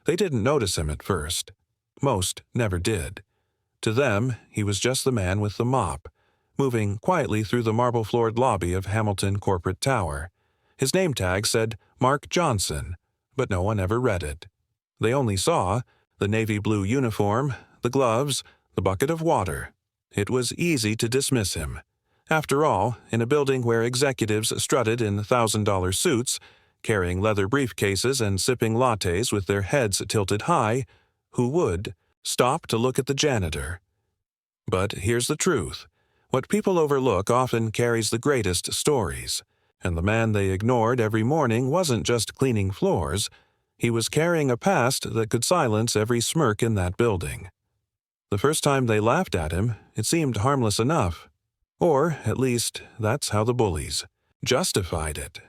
They didn't notice him at first. Most never did. To them, he was just the man with the mop, moving quietly through the marble-floored lobby of Hamilton Corporate Tower. His name tag said Mark Johnson, but no one ever read it. They only saw the navy blue uniform, the gloves, the bucket of water. It was easy to dismiss him. After all, in a building where executives strutted in $1,000 suits, carrying leather briefcases and sipping lattes with their heads tilted high, who would stop to look at the janitor? But here's the truth. What people overlook often carries the greatest stories, and the man they ignored every morning wasn't just cleaning floors. He was carrying a past that could silence every smirk in that building. The first time they laughed at him, it seemed harmless enough. Or, at least, that's how the bullies justified it.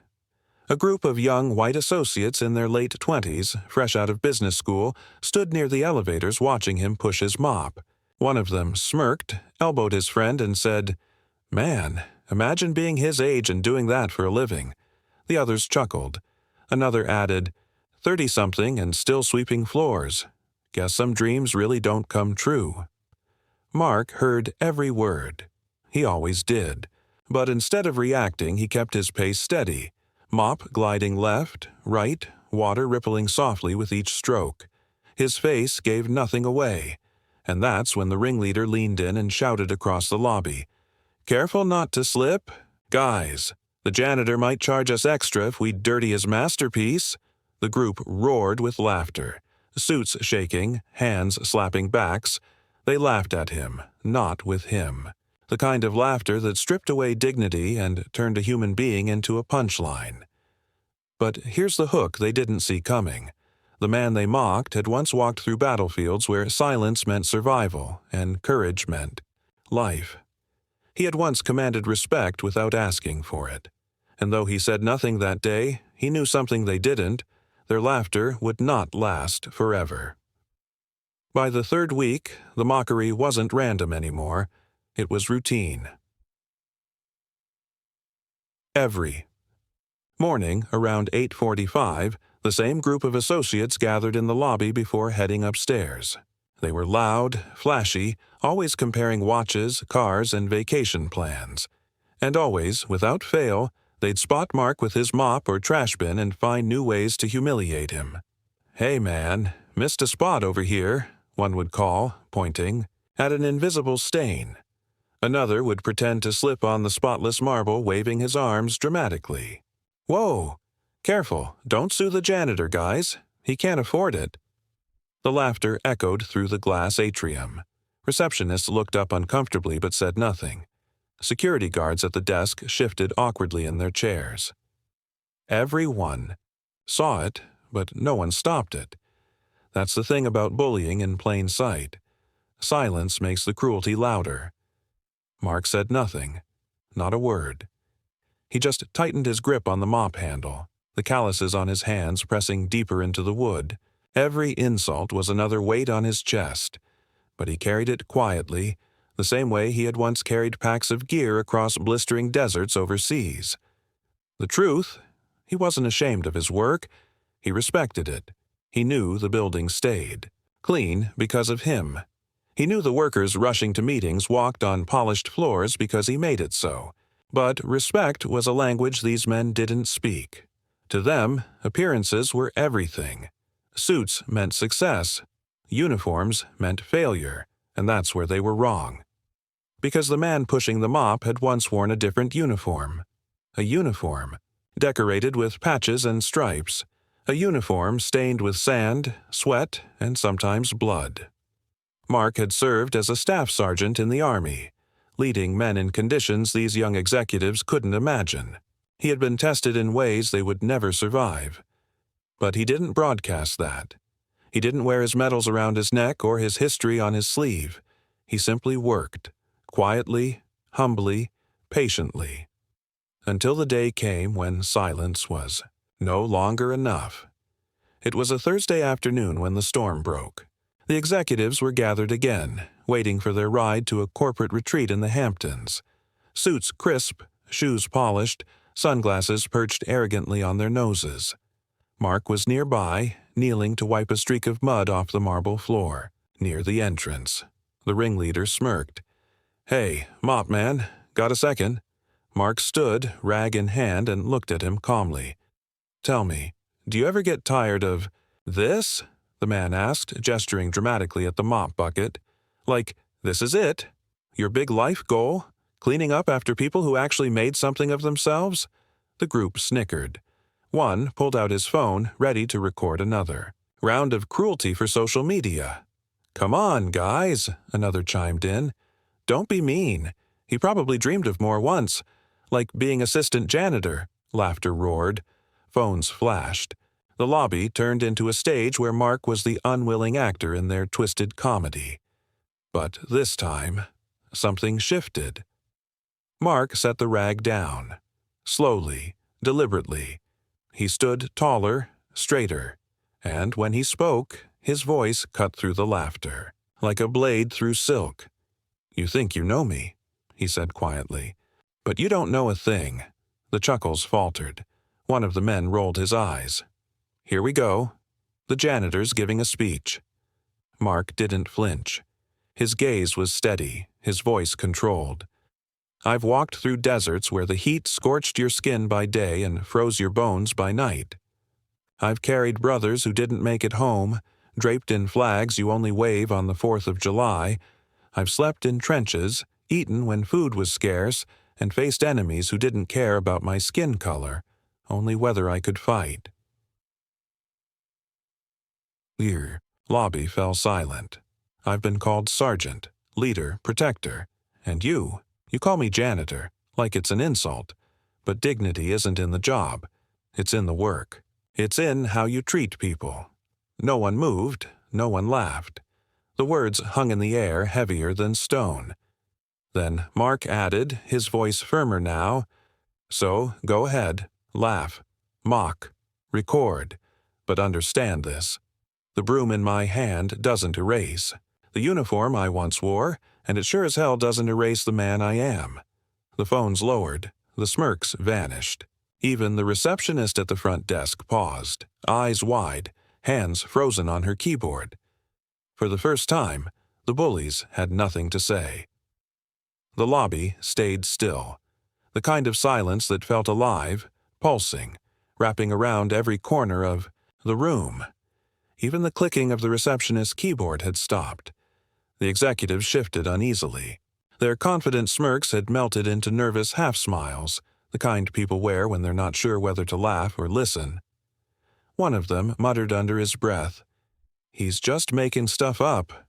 A group of young white associates in their late 20s, fresh out of business school, stood near the elevators watching him push his mop. One of them smirked, elbowed his friend, and said, "Man, imagine being his age and doing that for a living." The others chuckled. Another added, "30-something and still sweeping floors. Guess some dreams really don't come true." Mark heard every word. He always did. But instead of reacting, he kept his pace steady, mop gliding left, right, water rippling softly with each stroke. His face gave nothing away, and that's when the ringleader leaned in and shouted across the lobby, "Careful not to slip. Guys, the janitor might charge us extra if we dirty his masterpiece." The group roared with laughter, suits shaking, hands slapping backs. They laughed at him, not with him. The kind of laughter that stripped away dignity and turned a human being into a punchline. But here's the hook they didn't see coming. The man they mocked had once walked through battlefields where silence meant survival and courage meant life. He had once commanded respect without asking for it. And though he said nothing that day, he knew something they didn't. Their laughter would not last forever. By the third week, the mockery wasn't random anymore. It was routine. Every morning, around 8:45, the same group of associates gathered in the lobby before heading upstairs. They were loud, flashy, always comparing watches, cars, and vacation plans. And always, without fail, they'd spot Mark with his mop or trash bin and find new ways to humiliate him. "Hey man, missed a spot over here," one would call, pointing at an invisible stain. Another would pretend to slip on the spotless marble, waving his arms dramatically. "Whoa! Careful, don't sue the janitor, guys. He can't afford it." The laughter echoed through the glass atrium. Receptionists looked up uncomfortably but said nothing. Security guards at the desk shifted awkwardly in their chairs. Everyone saw it, but no one stopped it. That's the thing about bullying in plain sight. Silence makes the cruelty louder. Mark said nothing, not a word. He just tightened his grip on the mop handle, the calluses on his hands pressing deeper into the wood. Every insult was another weight on his chest, but he carried it quietly, the same way he had once carried packs of gear across blistering deserts overseas. The truth, he wasn't ashamed of his work. He respected it. He knew the building stayed clean because of him. He knew the workers rushing to meetings walked on polished floors because he made it so. But respect was a language these men didn't speak. To them, appearances were everything. Suits meant success. Uniforms meant failure, and that's where they were wrong. Because the man pushing the mop had once worn a different uniform. A uniform, decorated with patches and stripes. A uniform stained with sand, sweat, and sometimes blood. Mark had served as a staff sergeant in the Army, leading men in conditions these young executives couldn't imagine. He had been tested in ways they would never survive. But he didn't broadcast that. He didn't wear his medals around his neck or his history on his sleeve. He simply worked, quietly, humbly, patiently, until the day came when silence was no longer enough. It was a Thursday afternoon when the storm broke. The executives were gathered again, waiting for their ride to a corporate retreat in the Hamptons. Suits crisp, shoes polished, sunglasses perched arrogantly on their noses. Mark was nearby, kneeling to wipe a streak of mud off the marble floor, near the entrance. The ringleader smirked. "Hey, mop man, got a second?" Mark stood, rag in hand, and looked at him calmly. "Tell me, do you ever get tired of this?" the man asked, gesturing dramatically at the mop bucket. "Like, this is it? Your big life goal? Cleaning up after people who actually made something of themselves?" The group snickered. One pulled out his phone, ready to record another. "Round of cruelty for social media." "Come on, guys," another chimed in. "Don't be mean. He probably dreamed of more once. Like being assistant janitor." Laughter roared. Phones flashed. The lobby turned into a stage where Mark was the unwilling actor in their twisted comedy. But this time, something shifted. Mark set the rag down. Slowly, deliberately. He stood taller, straighter, and when he spoke, his voice cut through the laughter, like a blade through silk. "You think you know me," he said quietly, "but you don't know a thing." The chuckles faltered. One of the men rolled his eyes. "Here we go. The janitor's giving a speech." Mark didn't flinch. His gaze was steady, his voice controlled. "I've walked through deserts where the heat scorched your skin by day and froze your bones by night. I've carried brothers who didn't make it home, draped in flags you only wave on the 4th of July. I've slept in trenches, eaten when food was scarce, and faced enemies who didn't care about my skin color, only whether I could fight." The lobby fell silent. "I've been called sergeant, leader, protector, and you call me janitor, like it's an insult. But dignity isn't in the job. It's in the work. It's in how you treat people." No one moved, no one laughed. The words hung in the air heavier than stone. Then Mark added, his voice firmer now, "So go ahead, laugh, mock, record, but understand this. The broom in my hand doesn't erase the uniform I once wore, and it sure as hell doesn't erase the man I am." The phones lowered, the smirks vanished. Even the receptionist at the front desk paused, eyes wide, hands frozen on her keyboard. For the first time, the bullies had nothing to say. The lobby stayed still, the kind of silence that felt alive, pulsing, wrapping around every corner of the room. Even the clicking of the receptionist's keyboard had stopped. The executives shifted uneasily. Their confident smirks had melted into nervous half-smiles, the kind people wear when they're not sure whether to laugh or listen. One of them muttered under his breath, "He's just making stuff up."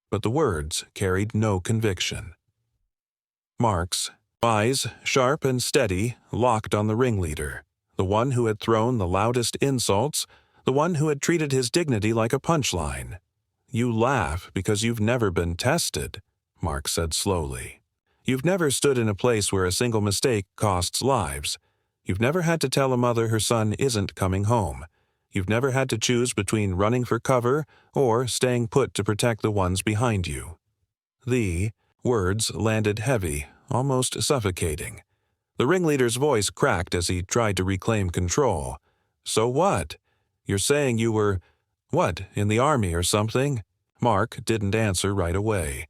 But the words carried no conviction. Mark's eyes, sharp and steady, locked on the ringleader, the one who had thrown the loudest insults, the one who had treated his dignity like a punchline. "You laugh because you've never been tested," Mark said slowly. "You've never stood in a place where a single mistake costs lives. You've never had to tell a mother her son isn't coming home. You've never had to choose between running for cover or staying put to protect the ones behind you." The words landed heavy, almost suffocating. The ringleader's voice cracked as he tried to reclaim control. "So what? You're saying you were, in the army or something?" Mark didn't answer right away.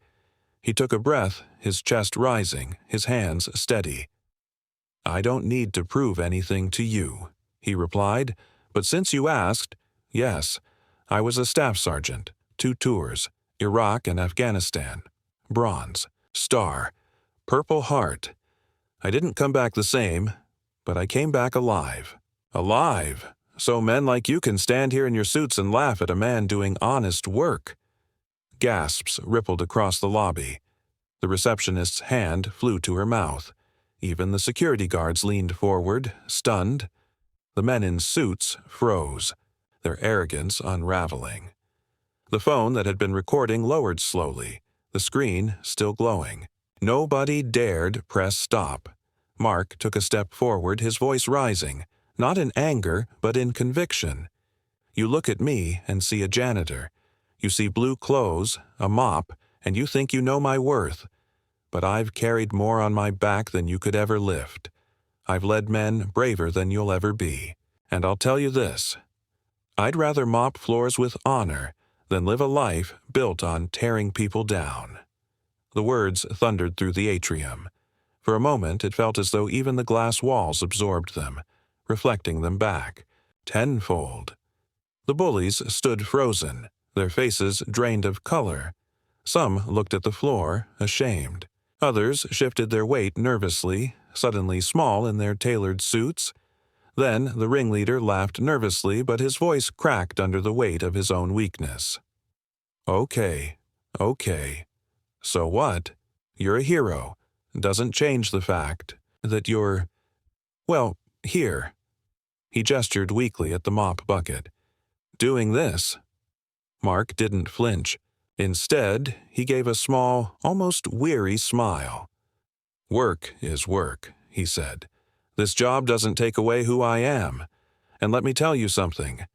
He took a breath, his chest rising, his hands steady. "I don't need to prove anything to you," he replied, "but since you asked, yes, I was a staff sergeant, 2 tours, Iraq and Afghanistan. Bronze, Star, Purple Heart. I didn't come back the same, but I came back alive." "Alive? So men like you can stand here in your suits and laugh at a man doing honest work." Gasps rippled across the lobby. The receptionist's hand flew to her mouth. Even the security guards leaned forward, stunned. The men in suits froze, their arrogance unraveling. The phone that had been recording lowered slowly, the screen still glowing. Nobody dared press stop. Mark took a step forward, his voice rising, not in anger, but in conviction. "You look at me and see a janitor. You see blue clothes, a mop, and you think you know my worth. But I've carried more on my back than you could ever lift. I've led men braver than you'll ever be. And I'll tell you this, I'd rather mop floors with honor than live a life built on tearing people down." The words thundered through the atrium. For a moment it felt as though even the glass walls absorbed them, reflecting them back, tenfold. The bullies stood frozen, their faces drained of color. Some looked at the floor, ashamed. Others shifted their weight nervously, suddenly small in their tailored suits. Then the ringleader laughed nervously, but his voice cracked under the weight of his own weakness. "Okay, okay. So what? You're a hero. Doesn't change the fact that you're... Well, here." He gestured weakly at the mop bucket. "Doing this." Mark didn't flinch. Instead, he gave a small, almost weary smile. "Work is work," he said. "This job doesn't take away who I am. And let me tell you something.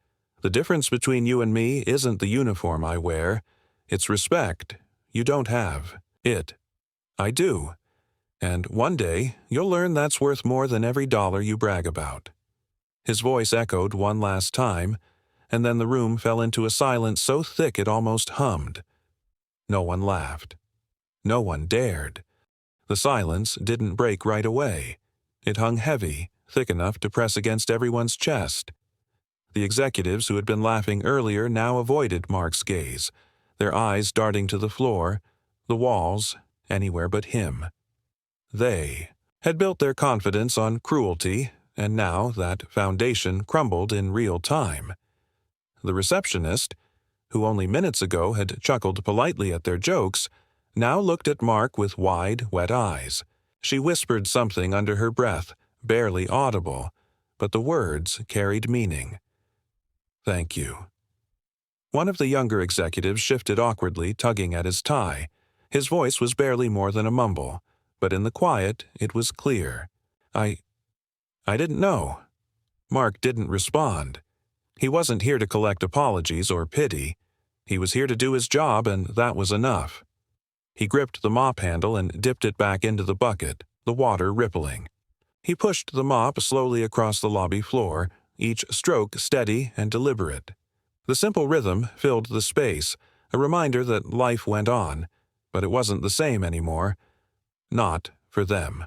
The difference between you and me isn't the uniform I wear. It's respect. You don't have it. I do. And one day, you'll learn that's worth more than every dollar you brag about." His voice echoed one last time, and then the room fell into a silence so thick it almost hummed. No one laughed. No one dared. The silence didn't break right away. It hung heavy, thick enough to press against everyone's chest. The executives who had been laughing earlier now avoided Mark's gaze, their eyes darting to the floor, the walls, anywhere but him. They had built their confidence on cruelty, and now that foundation crumbled in real time. The receptionist, who only minutes ago had chuckled politely at their jokes, now looked at Mark with wide, wet eyes. She whispered something under her breath, barely audible, but the words carried meaning. "Thank you." One of the younger executives shifted awkwardly, tugging at his tie. His voice was barely more than a mumble, but in the quiet it was clear. I didn't know." Mark didn't respond. He wasn't here to collect apologies or pity. He was here to do his job, and that was enough. He gripped the mop handle and dipped it back into the bucket, the water rippling. He pushed the mop slowly across the lobby floor, each stroke steady and deliberate. The simple rhythm filled the space, a reminder that life went on, but it wasn't the same anymore. Not for them.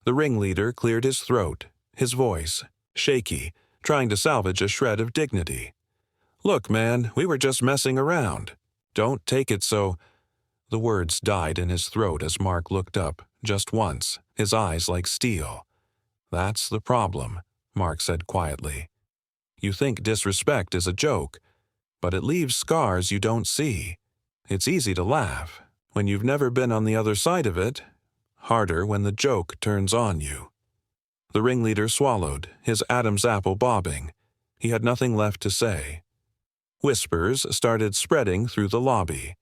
The ringleader cleared his throat, his voice shaky, trying to salvage a shred of dignity. "Look, man, we were just messing around. Don't take it so—" The words died in his throat as Mark looked up, just once, his eyes like steel. "That's the problem," Mark said quietly. "You think disrespect is a joke, but it leaves scars you don't see. It's easy to laugh when you've never been on the other side of it, harder when the joke turns on you." The ringleader swallowed, his Adam's apple bobbing. He had nothing left to say. Whispers started spreading through the lobby.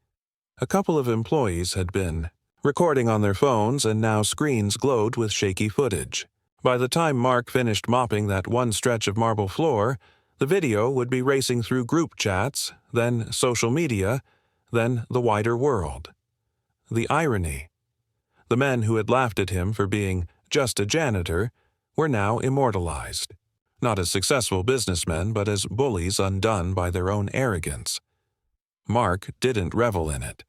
A couple of employees had been recording on their phones, and now screens glowed with shaky footage. By the time Mark finished mopping that one stretch of marble floor, the video would be racing through group chats, then social media, then the wider world. The irony. The men who had laughed at him for being just a janitor were now immortalized, not as successful businessmen, but as bullies undone by their own arrogance. Mark didn't revel in it.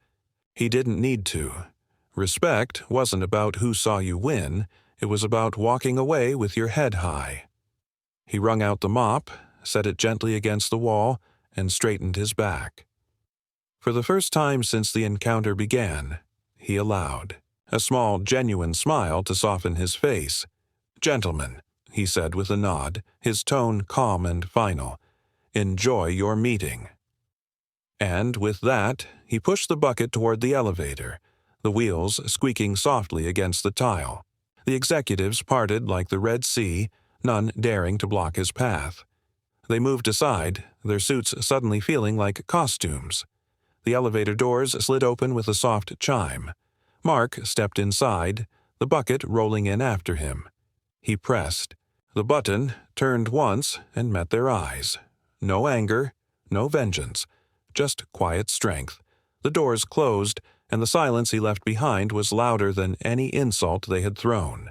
He didn't need to. Respect wasn't about who saw you win, it was about walking away with your head high. He wrung out the mop, set it gently against the wall, and straightened his back. For the first time since the encounter began, he allowed a small, genuine smile to soften his face. "Gentlemen," he said with a nod, his tone calm and final, "enjoy your meeting." And with that, he pushed the bucket toward the elevator, the wheels squeaking softly against the tile. The executives parted like the Red Sea, none daring to block his path. They moved aside, their suits suddenly feeling like costumes. The elevator doors slid open with a soft chime. Mark stepped inside, the bucket rolling in after him. He pressed. The button turned once and met their eyes. No anger, no vengeance, just quiet strength. The doors closed, and the silence he left behind was louder than any insult they had thrown.